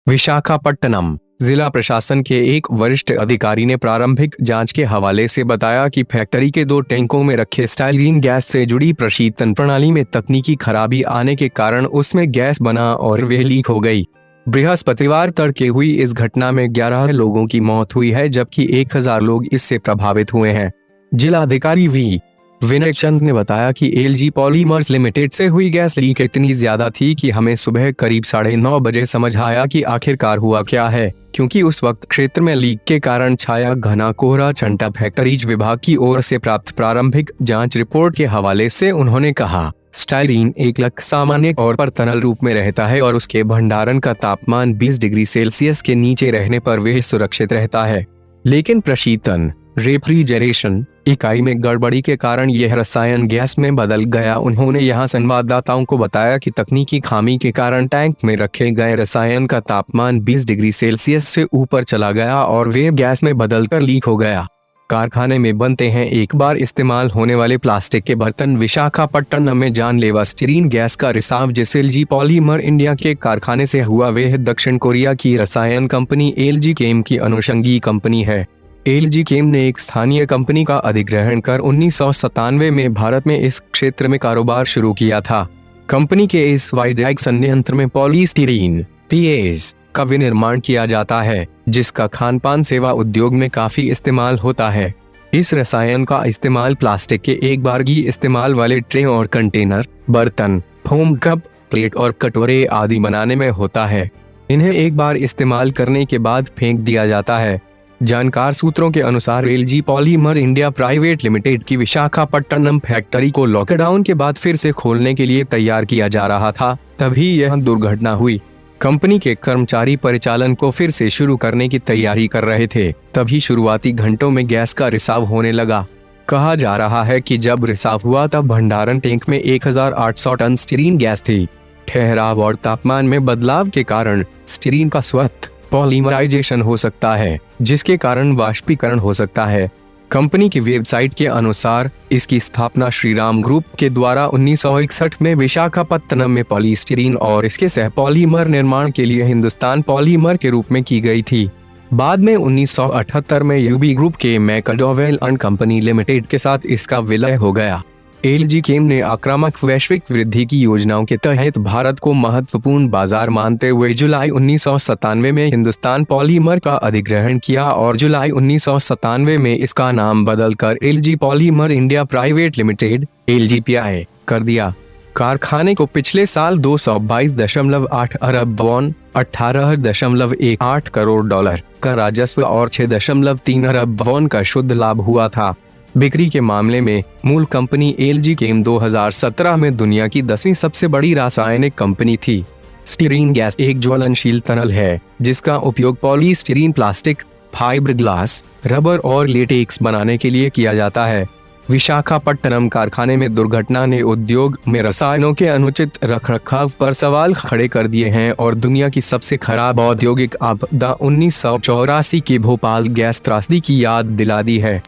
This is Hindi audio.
विशाखापट्टनम जिला प्रशासन के एक वरिष्ठ अधिकारी ने प्रारंभिक जांच के हवाले से बताया कि फैक्ट्री के 2 टैंकों में रखे स्टाइरीन गैस से जुड़ी प्रशीतन प्रणाली में तकनीकी खराबी आने के कारण उसमें गैस बना और वह लीक हो गई। बृहस्पतिवार तड़के हुई इस घटना में 11 लोगों की मौत हुई है, जबकि 1000 लोग इससे प्रभावित हुए हैं। जिलाधिकारी वी विनय चंद ने बताया कि एलजी पॉलीमर्स लिमिटेड से हुई गैस लीक इतनी ज्यादा थी कि हमें सुबह करीब 9:30 बजे समझ आया कि आखिरकार हुआ क्या है, क्योंकि उस वक्त क्षेत्र में लीक के कारण छाया घना कोहरा। चंटा फैक्ट्रीज विभाग की ओर से प्राप्त प्रारंभिक जांच रिपोर्ट के हवाले से उन्होंने कहा, स्टाइरीन एक लक सामान्य तौर पर तरल रूप में रहता है और उसके भंडारण का तापमान 20 डिग्री सेल्सियस के नीचे रहने पर वह सुरक्षित रहता है, लेकिन प्रशीतन रेफ्रिजरेशन इकाई में गड़बड़ी के कारण यह रसायन गैस में बदल गया। उन्होंने यहां संवाददाताओं को बताया कि तकनीकी खामी के कारण टैंक में रखे गए रसायन का तापमान 20 डिग्री सेल्सियस से ऊपर चला गया और वे गैस में बदलकर लीक हो गया। कारखाने में बनते हैं एक बार इस्तेमाल होने वाले प्लास्टिक के बर्तन। विशाखापट्टनम में जानलेवा स्टीरीन गैस का रिसाव जिस एलजी पॉलीमर इंडिया के कारखाने से हुआ वह दक्षिण कोरिया की रसायन कंपनी एलजी केम की अनुषंगी कंपनी है। एलजी केम ने एक स्थानीय कंपनी का अधिग्रहण कर 1997 में भारत में इस क्षेत्र में कारोबार शुरू किया था। कंपनी के इस वाइड्रैग संयंत्र में पॉलीस्टीरीन पीएस का विनिर्माण किया जाता है, जिसका खानपान सेवा उद्योग में काफी इस्तेमाल होता है। इस रसायन का इस्तेमाल प्लास्टिक के एक बारगी इस्तेमाल वाले ट्रे और कंटेनर, बर्तन, फोम कप, प्लेट और कटोरे आदि बनाने में होता है। इन्हें एक बार इस्तेमाल करने के बाद फेंक दिया जाता है। जानकार सूत्रों के अनुसार LG polymer India private limited की विशाखापट्टनम फैक्ट्री को लॉकडाउन के बाद फिर से खोलने के लिए तैयार किया जा रहा था, तभी यह दुर्घटना हुई। कंपनी के कर्मचारी परिचालन को फिर से शुरू करने की तैयारी कर रहे थे, तभी शुरुआती घंटों में गैस का रिसाव होने लगा। कहा जा रहा है कि जब रिसाव हुआ तब भंडारण टैंक में 1800 टन स्टीरीन गैस थी। ठहराव और तापमान में बदलाव के कारण स्टीरीन का स्वतः पॉलीमराइजेशन हो सकता है, जिसके कारण वाष्पीकरण हो सकता है। कंपनी की वेबसाइट के अनुसार इसकी स्थापना श्रीराम ग्रुप के द्वारा 1961 में विशाखापट्टनम में पॉलीस्टीरीन और इसके सह पॉलीमर निर्माण के लिए हिंदुस्तान पॉलीमर के रूप में की गई थी। बाद में 1978 में यूबी ग्रुप के मैकडॉवेल एंड कंपनी लिमिटेड के साथ इसका विलय हो गया। एलजी केम ने आक्रामक वैश्विक वृद्धि की योजनाओं के तहत भारत को महत्वपूर्ण बाजार मानते हुए जुलाई 1997 में हिंदुस्तान पॉलीमर का अधिग्रहण किया और जुलाई 1997 में इसका नाम बदलकर LG polymer India private limited (एलजीपीआई) कर दिया। कारखाने को पिछले साल 222.8 अरब वॉन $18.18 करोड़ का राजस्व और 6.3 अरब वॉन का शुद्ध लाभ हुआ था। बिक्री के मामले में मूल कंपनी एलजी केम 2017 में दुनिया की 10वीं सबसे बड़ी रासायनिक कंपनी थी। स्टीरीन गैस एक ज्वलनशील तरल है, जिसका उपयोग polystyrene plastic, fibre glass, rubber और लेटेक्स बनाने के लिए किया जाता है। विशाखापट्टनम कारखाने में दुर्घटना ने उद्योग में रसायनों के अनुचित रखरखाव पर सवाल खड़े कर दिए हैं और दुनिया की सबसे खराब औद्योगिक आपदा 1984 की भोपाल गैस त्रासदी की याद दिला दी है।